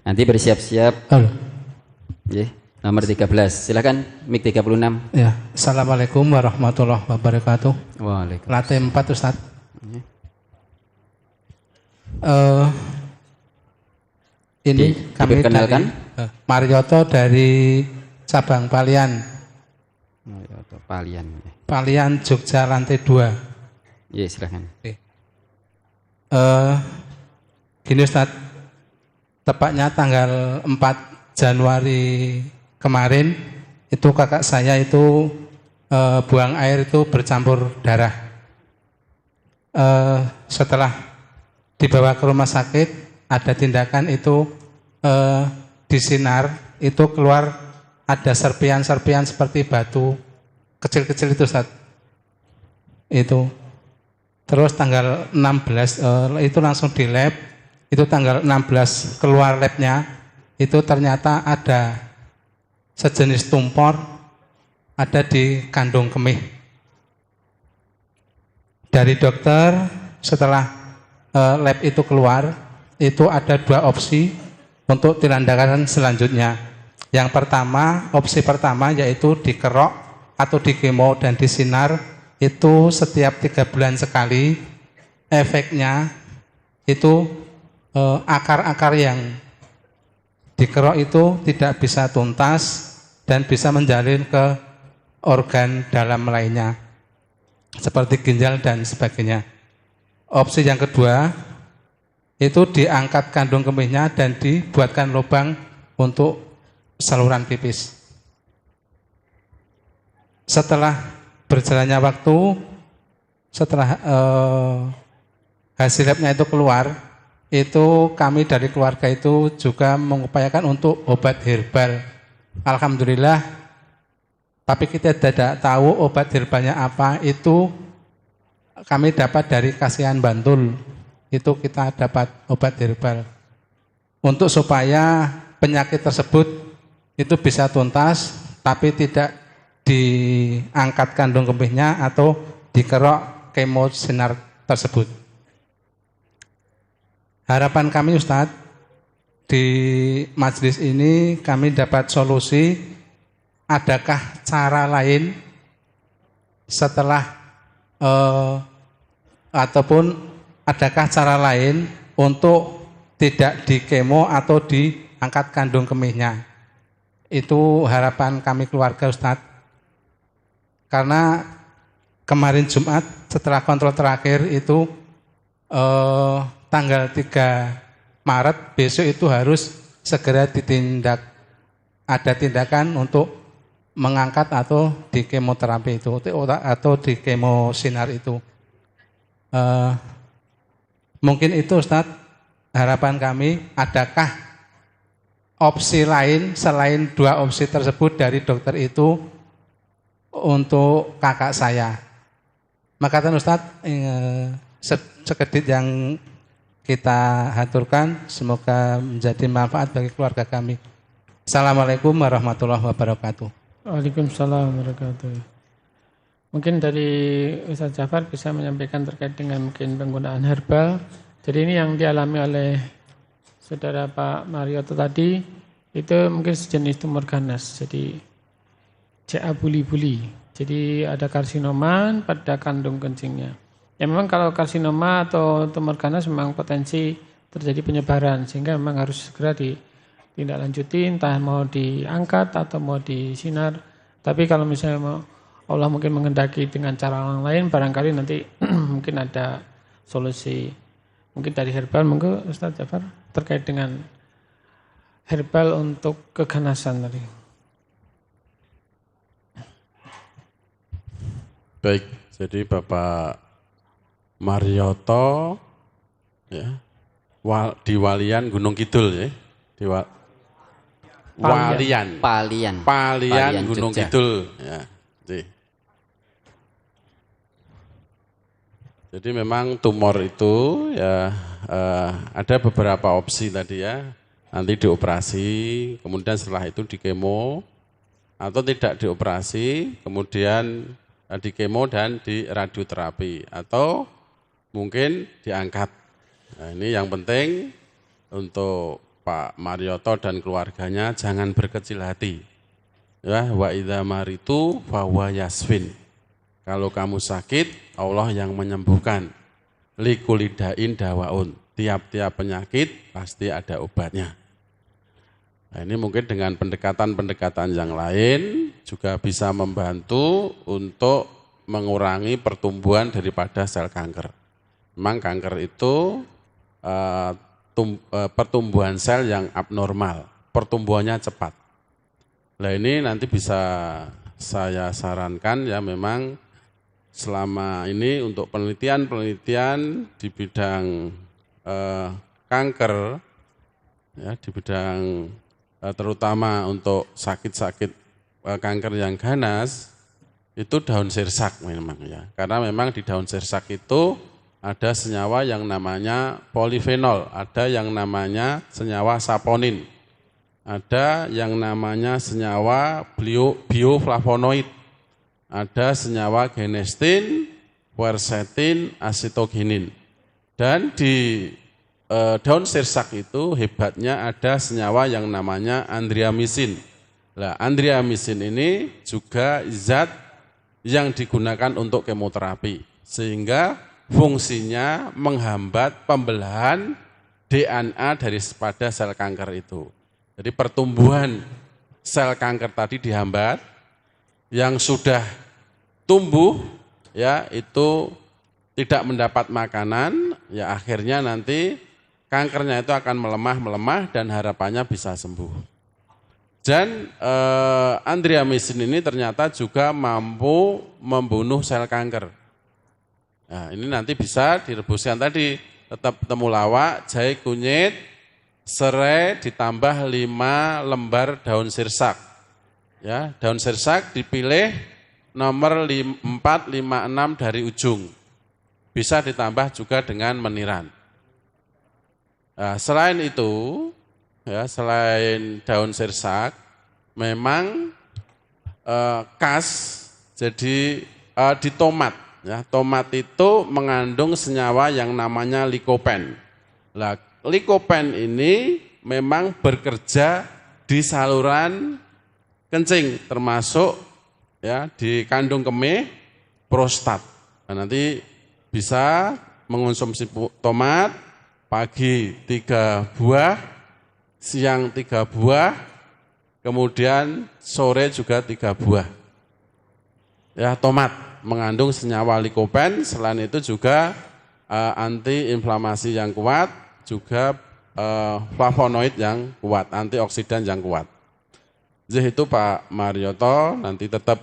Nanti bersiap-siap. Halo. Nomor 13. Silakan mic 36. Ya, Assalamualaikum warahmatullahi wabarakatuh. Waalaikumsalam. Lantai 4 Ustaz. Ini kami diperkenalkan. dari Marioto dari cabang Palian. Palian Jogja lantai 2. Ya, silakan. Gini Ustaz, tepatnya tanggal 4 Januari kemarin itu kakak saya itu buang air itu bercampur darah. Setelah dibawa ke rumah sakit, ada tindakan itu disinar, itu keluar ada serpian-serpian seperti batu kecil-kecil itu Ustaz. Itu terus tanggal 16 itu langsung di lab, itu tanggal 16 keluar labnya, itu ternyata ada sejenis tumor ada di kandung kemih. Dari dokter setelah lab itu keluar, itu ada 2 opsi untuk tindakan selanjutnya. Yang pertama, opsi pertama yaitu dikerok atau dikemo dan disinar, itu setiap 3 bulan sekali. Efeknya itu akar-akar yang dikerok itu tidak bisa tuntas dan bisa menjalin ke organ dalam lainnya seperti ginjal dan sebagainya. Opsi yang kedua itu diangkat kandung kemihnya dan dibuatkan lubang untuk saluran pipis. Setelah berjalannya waktu, setelah hasil labnya itu keluar, itu kami dari keluarga itu juga mengupayakan untuk obat herbal. Alhamdulillah, tapi kita tidak tahu obat herbalnya apa. Itu kami dapat dari Kasihan Bantul, itu kita dapat obat herbal untuk supaya penyakit tersebut itu bisa tuntas, tapi tidak diangkat kandung kemihnya atau dikerok kemo sinar tersebut. Harapan kami Ustadz, di majelis ini kami dapat solusi. Adakah cara lain setelah ataupun adakah cara lain untuk tidak dikemo atau diangkat kandung kemihnya? Itu harapan kami keluarga Ustadz. Karena kemarin Jumat setelah kontrol terakhir itu tanggal 3 Maret besok itu harus segera ditindak, ada tindakan untuk mengangkat atau di kemoterapi itu atau di kemosinar itu. Mungkin itu Ustadz harapan kami. Adakah opsi lain selain 2 opsi tersebut dari dokter itu untuk kakak saya? Makatan Ustadz, sekedit yang kita haturkan, semoga menjadi manfaat bagi keluarga kami. Assalamualaikum warahmatullahi wabarakatuh. Waalaikumsalam warahmatullahi wabarakatuh. Mungkin dari Ustaz Jafar bisa menyampaikan terkait dengan mungkin penggunaan herbal. Jadi ini yang dialami oleh saudara Pak Marioto tadi, itu mungkin sejenis tumor ganas. Jadi CA buli-buli. Jadi ada karsinoman pada kandung kencingnya. Ya memang kalau karsinoma atau tumor ganas memang potensi terjadi penyebaran, sehingga memang harus segera ditindaklanjuti, entah mau diangkat atau mau disinar. Tapi kalau misalnya mau Allah mungkin mengendaki dengan cara orang lain, barangkali nanti mungkin ada solusi. Mungkin dari herbal, monggo Ustaz Jafar terkait dengan herbal untuk keganasan tadi. Baik, jadi Bapak Marioto ya, di Walian Gunung Kidul ya, di Palian Gunung Jogja. Kidul ya. Jadi memang tumor itu ya ada beberapa opsi tadi ya. Nanti dioperasi, kemudian setelah itu dikemo, atau tidak dioperasi, kemudian di kemo dan di radioterapi, atau mungkin diangkat. Nah, ini yang penting untuk Pak Marioto dan keluarganya jangan berkecil hati. Ya, wa idza maritu fahuwa yasfin. Kalau kamu sakit, Allah yang menyembuhkan. Likulidain dawaun. Tiap-tiap penyakit pasti ada obatnya. Nah, ini mungkin dengan pendekatan-pendekatan yang lain juga bisa membantu untuk mengurangi pertumbuhan daripada sel kanker. Memang kanker itu pertumbuhan sel yang abnormal, pertumbuhannya cepat. Nah ini nanti bisa saya sarankan ya memang selama ini untuk penelitian-penelitian di bidang kanker, ya di bidang terutama untuk sakit-sakit kanker yang ganas, itu daun sirsak memang ya. Karena memang di daun sirsak itu ada senyawa yang namanya polifenol, ada yang namanya senyawa saponin, ada yang namanya senyawa bioflavonoid, ada senyawa genestin, quercetin, acetoginin. Dan di daun sirsak itu hebatnya ada senyawa yang namanya andriamisin. Nah, andriamisin ini juga zat yang digunakan untuk kemoterapi, sehingga fungsinya menghambat pembelahan DNA daripada sel kanker itu. Jadi pertumbuhan sel kanker tadi dihambat, yang sudah tumbuh ya itu tidak mendapat makanan, ya akhirnya nanti kankernya itu akan melemah dan harapannya bisa sembuh. Dan andriamisin ini ternyata juga mampu membunuh sel kanker. Nah, ini nanti bisa direbuskan tadi, tetap temulawak, jahe kunyit, serai ditambah 5 lembar daun sirsak. Ya, daun sirsak dipilih nomor 4, 5, 6 dari ujung. Bisa ditambah juga dengan meniran. Nah, selain itu, ya, selain daun sirsak, memang khas jadi di tomat. Ya, tomat itu mengandung senyawa yang namanya likopen. Nah, likopen ini memang bekerja di saluran kencing, termasuk ya di kandung kemih, prostat. Nah, nanti bisa mengonsumsi tomat, pagi 3 buah, siang 3 buah, kemudian sore juga 3 buah. Ya, tomat mengandung senyawa likopen, selain itu juga anti-inflamasi yang kuat, juga flavonoid yang kuat, antioksidan yang kuat. Jadi itu Pak Marioto, nanti tetap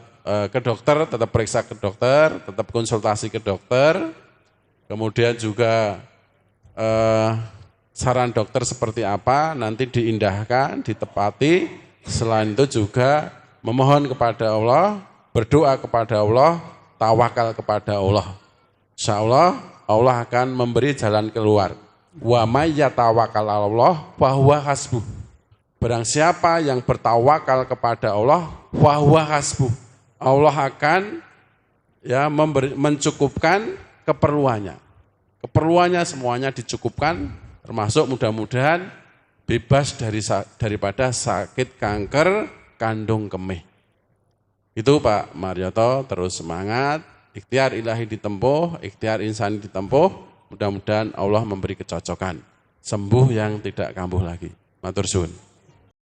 ke dokter, tetap periksa ke dokter, tetap konsultasi ke dokter, kemudian juga saran dokter seperti apa, nanti diindahkan, ditepati, selain itu juga memohon kepada Allah, berdoa kepada Allah, tawakal kepada Allah. Insya Allah, Allah akan memberi jalan keluar. Wa may yatawakkal 'alallah fahuwa hasbuh. Barang siapa yang bertawakal kepada Allah, fahuwa hasbuh. Allah akan ya mencukupkan keperluannya. Keperluannya semuanya dicukupkan, termasuk mudah-mudahan bebas daripada sakit kanker kandung kemih. Itu Pak Marioto, terus semangat, ikhtiar ilahi ditempuh, ikhtiar insani ditempuh, mudah-mudahan Allah memberi kecocokan, sembuh yang tidak kambuh lagi. Matur suwun.